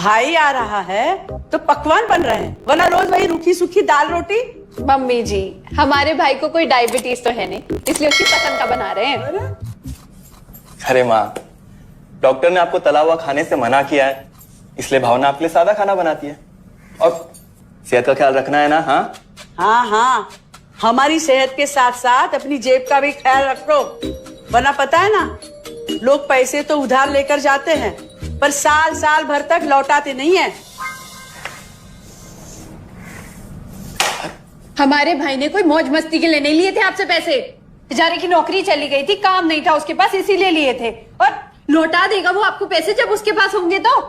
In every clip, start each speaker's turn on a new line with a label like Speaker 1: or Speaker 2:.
Speaker 1: भाई आ रहा है तो पकवान बन रहे हैं, वरना रोज वही रूखी सूखी दाल रोटी।
Speaker 2: मम्मी जी, हमारे भाई को कोई डायबिटीज तो है नहीं, इसलिए उसकी पसंद का बना रहे हैं।
Speaker 3: अरे माँ, डॉक्टर ने आपको तला हुआ खाने से मना किया है, इसलिए भावना आपके लिए सादा खाना बनाती है। और सेहत का ख्याल रखना है ना। हाँ
Speaker 1: हाँ हाँ, हमारी सेहत के साथ साथ अपनी जेब का भी ख्याल रखो, वरना पता है ना, लोग पैसे तो उधार लेकर जाते हैं पर साल साल भर तक लौटाते नहीं है।
Speaker 2: हमारे भाई ने कोई मौज मस्ती के लिए नहीं लिए थे आपसे पैसे। बेचारे की नौकरी चली गई थी, काम नहीं था उसके पास, इसीलिए लिए थे। और लौटा देगा वो आपको पैसे जब उसके पास होंगे तो।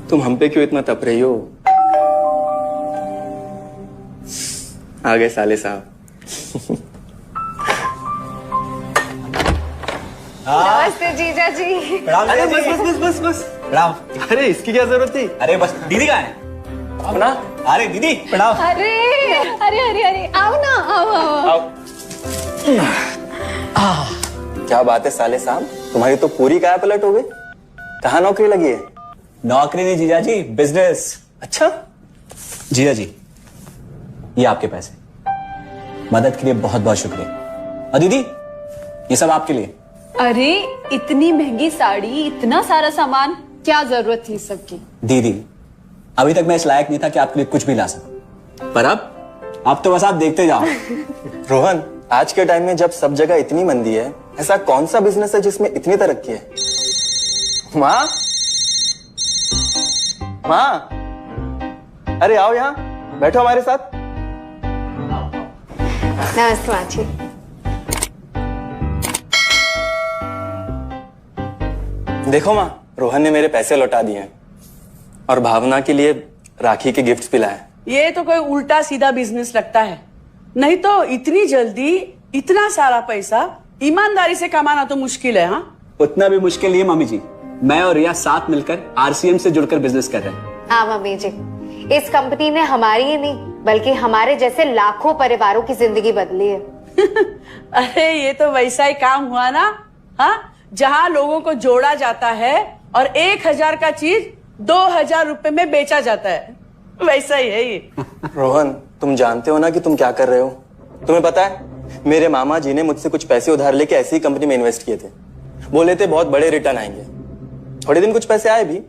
Speaker 3: तुम हम पे क्यों इतना तप रही हो? आ गए साले साहब।
Speaker 2: नमस्ते जीजा जी।
Speaker 3: अरे बस बस बस बस बस प्रणाम। अरे इसकी क्या जरूरत थी?
Speaker 4: अरे बस दीदी कहाँ है?
Speaker 3: अपना।
Speaker 4: अरे दीदी प्रणाम।
Speaker 2: अरे अरे अरे अरे आओ ना, आओ आओ।
Speaker 3: क्या बात है साले साहब, तुम्हारी तो पूरी काया पलट हो गई। कहाँ नौकरी लगी है?
Speaker 4: नौकरी नहीं जीजा जी, बिजनेस।
Speaker 3: अच्छा
Speaker 4: जीजा जी, ये आपके पैसे, मदद के लिए बहुत बहुत शुक्रिया। और दीदी, ये सब आपके लिए।
Speaker 2: अरे इतनी महंगी साड़ी, इतना सारा सामान, क्या जरूरत थी सबकी?
Speaker 4: दीदी, अभी तक मैं इस लायक नहीं था कि आपके लिए कुछ भी ला सकूं, पर अब तो बस आप देखते जाओ।
Speaker 3: रोहन, आज के टाइम में जब सब जगह इतनी मंदी है, ऐसा कौन सा बिजनेस है जिसमें इतनी तरक्की है? माँ, माँ, अरे आओ यहाँ बैठो हमारे साथ।
Speaker 2: नमस्ते माँ जी।
Speaker 3: देखो माँ, रोहन ने मेरे पैसे लौटा दिए हैं और भावना के लिए राखी के गिफ्ट्स भी लाए।
Speaker 1: ये तो कोई उल्टा सीधा बिजनेस लगता है, नहीं तो इतनी जल्दी इतना सारा पैसा ईमानदारी से कमाना तो मुश्किल है। हाँ,
Speaker 4: उतना भी मुश्किल नहीं है मम्मी जी, मैं और रिया साथ मिलकर आरसीएम से जुड़कर बिजनेस कर रहे हैं।
Speaker 5: हाँ मम्मी जी, इस कंपनी ने हमारी ही नहीं बल्कि हमारे जैसे लाखों परिवारों की जिंदगी बदली है।
Speaker 1: अरे ये तो वैसा ही काम हुआ ना, हाँ, जहाँ लोगों को जोड़ा जाता है और 1000 का चीज 2000 रुपए में बेचा जाता है, वैसा ही है ये।
Speaker 3: रोहन, तुम जानते हो ना कि तुम क्या कर रहे हो? तुम्हें पता है, मेरे मामा जी ने मुझसे कुछ पैसे उधार लेके ऐसी ही कंपनी में इन्वेस्ट किए थे। बोले थे बहुत बड़े रिटर्न आएंगे। थोड़े दिन कुछ पैसे आए भी,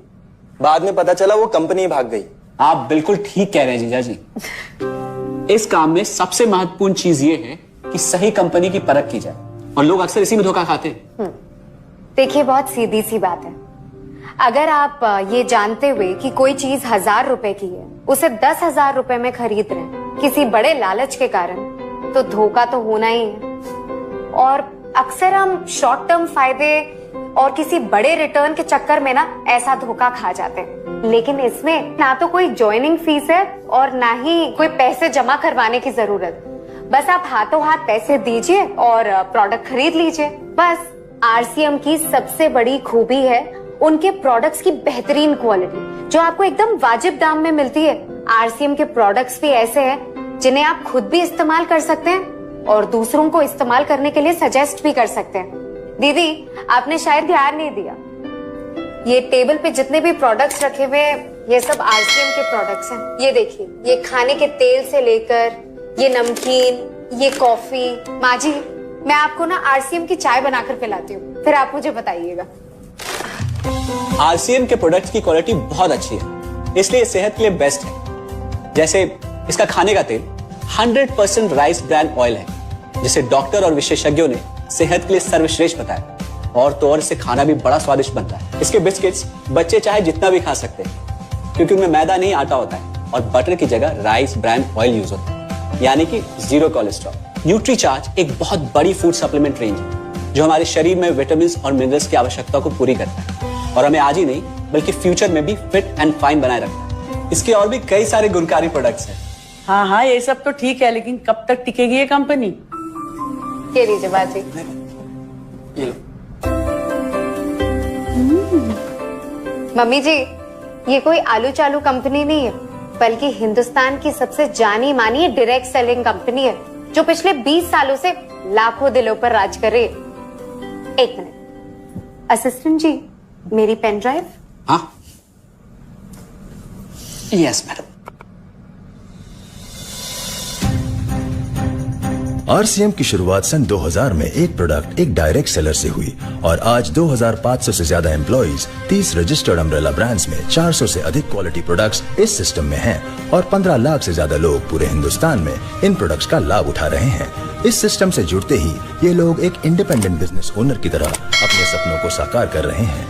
Speaker 3: बाद में पता चला वो कंपनी भाग गई।
Speaker 4: आप बिल्कुल ठीक कह रहे हैं जीजा जी। इस काम में सबसे महत्वपूर्ण चीज ये है कि सही कंपनी की परख की जाए, और लोग अक्सर इसी में धोखा खाते हैं।
Speaker 5: देखिए, बहुत सीधी सी बात है। अगर आप ये जानते हुए कि कोई चीज 1000 रुपए की है, उसे 10,000 रुपए में खरीद रहे हैं किसी बड़े लालच के कारण, तो धोखा तो होना ही है। और अक्सर हम शॉर्ट टर्म फायदे और किसी बड़े रिटर्न के चक्कर में ना ऐसा धोखा खा जाते हैं। लेकिन इसमें ना तो कोई ज्वाइनिंग फीस है और ना ही कोई पैसे जमा करवाने की जरूरत। बस आप हाथों हाथ पैसे दीजिए और प्रोडक्ट खरीद लीजिए, बस। आरसीएम की सबसे बड़ी खूबी है उनके प्रोडक्ट्स की बेहतरीन क्वालिटी, जो आपको एकदम वाजिब दाम में मिलती है। आरसीएम के प्रोडक्ट्स भी ऐसे हैं जिन्हें आप खुद भी इस्तेमाल कर सकते हैं और दूसरों को इस्तेमाल करने के लिए सजेस्ट भी कर सकते हैं। दीदी, आपने शायद ध्यान नहीं दिया, ये टेबल पे जितने भी प्रोडक्ट्स रखे हुए हैं, ये सब आरसीएम के प्रोडक्ट्स हैं। ये देखिए, ये खाने के तेल से लेकर ये नमकीन, ये कॉफी। माँ जी, मैं आपको ना आरसीएम की चाय बनाकर पिलाती हूँ, फिर आप मुझे बताइएगा।
Speaker 4: आरसीएम के प्रोडक्ट्स की क्वालिटी बहुत अच्छी है, इसलिए सेहत के लिए बेस्ट है। जैसे इसका खाने का तेल 100% राइस ब्रांड ऑयल है, जिसे डॉक्टर और विशेषज्ञों ने सेहत के लिए सर्वश्रेष्ठ बताया। और तो और इससे खाना भी बड़ा स्वादिष्ट बनता है। इसके बिस्किट्स बच्चे चाहे जितना भी खा सकते हैं, क्योंकि उनमें मैदा नहीं आटा होता है और बटर की जगह राइस ब्रांड ऑयल यूज होता है, यानी कि 0 कोलेस्ट्रॉल। न्यूट्रीचार्ज एक बहुत बड़ी फूड सप्लीमेंट रेंज है, जो हमारे शरीर में विटामिन और मिनरल्स की आवश्यकता को पूरी करता है और हमें आज ही नहीं बल्कि फ्यूचर में भी फिट एंड फाइन बनाए रखता है। इसके और भी कई सारे गुणकारी प्रोडक्ट्स हैं।
Speaker 1: हाँ हाँ, ये सब तो ठीक है, लेकिन कब तक टिकेगी ये कंपनी?
Speaker 5: ये लीजिए बाजी।
Speaker 3: ये लो।
Speaker 5: मम्मी जी, ये कोई आलू चालू कंपनी नहीं है, बल्कि हिंदुस्तान की सबसे जानी मानी डायरेक्ट सेलिंग कंपनी है, जो पिछले 20 सालों से लाखों दिलों पर राज कर रही है। एक मिनट, असिस्टेंट जी, मेरी पेन ड्राइव?
Speaker 4: हाँ, यस मैडम।
Speaker 6: आरसीएम की शुरुआत सन 2000 में एक प्रोडक्ट एक डायरेक्ट सेलर से हुई और आज 2500 से ज्यादा एम्प्लॉइज 30 रजिस्टर्ड अम्ब्रेला ब्रांड्स में 400 से अधिक क्वालिटी प्रोडक्ट्स इस सिस्टम में हैं और 15 लाख से ज्यादा लोग पूरे हिंदुस्तान में इन प्रोडक्ट्स का लाभ उठा रहे हैं। इस सिस्टम से जुड़ते ही ये लोग एक इंडिपेंडेंट बिजनेस ओनर की तरह अपने सपनों को साकार कर रहे हैं।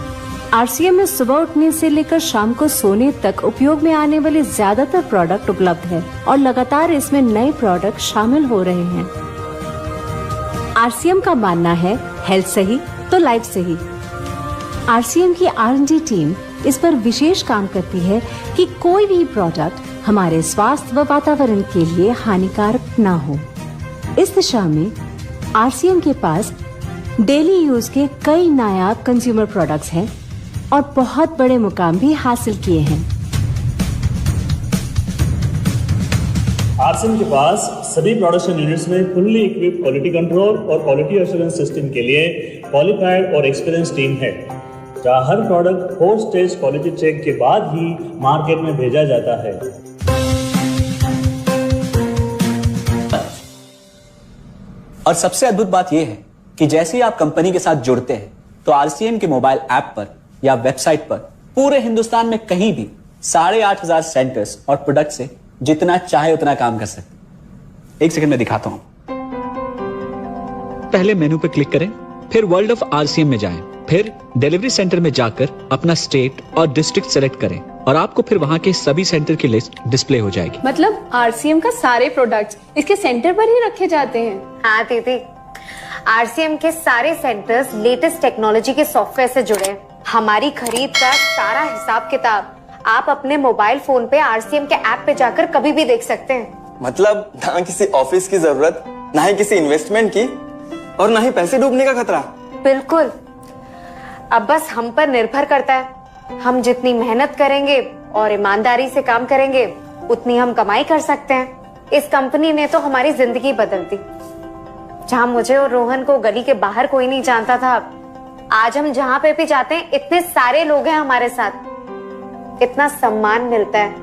Speaker 7: आरसीएम में सुबह उठने से लेकर शाम को सोने तक उपयोग में आने वाले ज्यादातर प्रोडक्ट उपलब्ध है और लगातार इसमें नए प्रोडक्ट शामिल हो रहे हैं। आरसीएम का मानना है हेल्थ सही तो लाइफ सही। आरसीएम की R&D टीम इस पर विशेष काम करती है कि कोई भी प्रोडक्ट हमारे स्वास्थ्य व वातावरण के लिए हानिकारक ना हो। इस दिशा में आरसीएम के पास डेली यूज के कई नायाब कंज्यूमर प्रोडक्ट्स हैं और बहुत बड़े मुकाम भी हासिल किए हैं।
Speaker 8: आरसीएम के पास सभी प्रोडक्शन यूनिट्स में फुल्ली इक्विप्ड क्वालिटी कंट्रोल और क्वालिटी एश्योरेंस सिस्टम के लिए क्वालिफाइड और एक्सपीरियंस टीम है, जहां हर प्रोडक्ट 4 स्टेज क्वालिटी चेक के बाद ही मार्केट में भेजा जाता है।
Speaker 4: और सबसे अद्भुत बात यह है कि जैसे ही आप कंपनी के साथ जुड़ते हैं तो आरसीएम के मोबाइल ऐप पर या वेबसाइट पर पूरे हिंदुस्तान में कहीं भी 8,500 सेंटर्स और प्रोडक्ट से जितना चाहे उतना काम कर सकते हैं। एक सेकंड में दिखाता हूं। पहले मेनू पर क्लिक करें, फिर वर्ल्ड ऑफ आरसीएम में जाएं, फिर डिलीवरी सेंटर में जाकर अपना स्टेट और डिस्ट्रिक्ट सेलेक्ट करें और आपको फिर वहां के सभी सेंटर की लिस्ट डिस्प्ले हो जाएगी।
Speaker 2: मतलब आरसीएम का सारे प्रोडक्ट्स इसके सेंटर पर ही रखे जाते हैं?
Speaker 5: हाँ दीदी, आरसीएम के सारे सेंटर्स लेटेस्ट टेक्नोलॉजी के सॉफ्टवेयर से जुड़े हैं। हमारी खरीद का सारा हिसाब किताब आप अपने मोबाइल फोन पे आरसीएम के ऐप पे जाकर कभी भी देख सकते हैं।
Speaker 3: मतलब ना किसी ऑफिस की जरूरत, ना ही किसी इन्वेस्टमेंट की और ना ही पैसे डूबने का खतरा।
Speaker 5: बिल्कुल। अब बस हम पर निर्भर करता है। हम जितनी मेहनत करेंगे और ईमानदारी से काम करेंगे उतनी हम कमाई कर सकते हैं। इस कंपनी ने तो हमारी जिंदगी बदल दी। जहां मुझे और रोहन को गली के बाहर कोई नहीं जानता था, आज हम जहां पे भी जाते हैं इतने सारे लोग हैं हमारे साथ। इतना सम्मान मिलता है,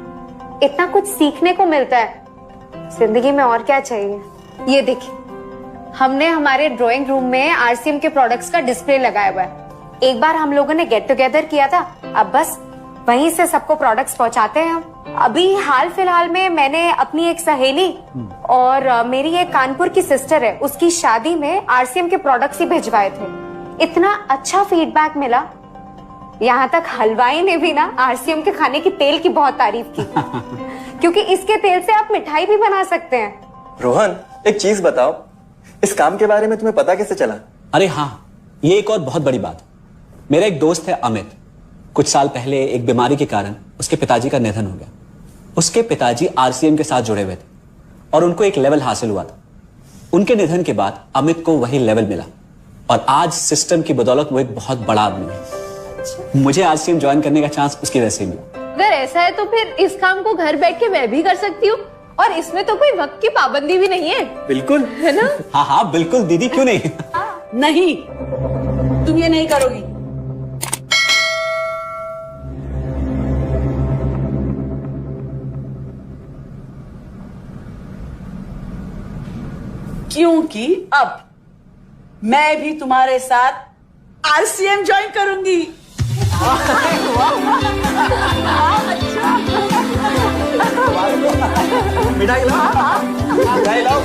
Speaker 5: इतना कुछ सीखने को मिलता है। जिंदगी में और क्या चाहिए। ये देखिए, हमने हमारे ड्राइंग रूम में आरसीएम के प्रोडक्ट्स का डिस्प्ले लगाया हुआ है। एक बार हम लोगों ने गेट टुगेदर किया था, अब बस वहीं से सबको प्रोडक्ट्स पहुंचाते हैं हम। अभी हाल फिलहाल में मैंने अपनी एक सहेली और मेरी एक कानपुर की सिस्टर है, उसकी शादी में आरसीएम के प्रोडक्ट्स ही भिजवाए थे। इतना अच्छा फीडबैक मिला, यहाँ तक हलवाई ने भी ना आरसीएम के खाने की तेल की बहुत तारीफ की क्योंकि इसके तेल से आप मिठाई भी बना सकते हैं।
Speaker 3: रोहन, एक चीज बताओ, इस काम के बारे में तुम्हें पता कैसे चला?
Speaker 4: अरे हाँ, ये एक और बहुत बड़ी बात। मेरा एक दोस्त है अमित, कुछ साल पहले एक बीमारी के कारण उसके पिताजी का निधन हो गया। उसके पिताजी आरसीएम के साथ जुड़े हुए थे और उनको एक लेवल हासिल हुआ था। उनके निधन के बाद अमित को वही लेवल मिला और आज सिस्टम की बदौलत वो एक बहुत बड़ा आदमी है। मुझे आरसीएम ज्वाइन करने का चांस उसकी वजह से मिला।
Speaker 2: अगर ऐसा है तो फिर इस काम को घर बैठ के मैं भी कर सकती हूँ और इसमें तो कोई वक्त की पाबंदी भी नहीं है।
Speaker 3: बिल्कुल,
Speaker 2: है ना?
Speaker 4: हाँ हाँ बिल्कुल दीदी, क्यों नहीं।
Speaker 1: नहीं, तुम ये नहीं करोगी। क्योंकि अब मैं भी तुम्हारे साथ आरसीएम ज्वाइन करूंगी।
Speaker 3: मिठाई लाओ, मिठाई लाओ।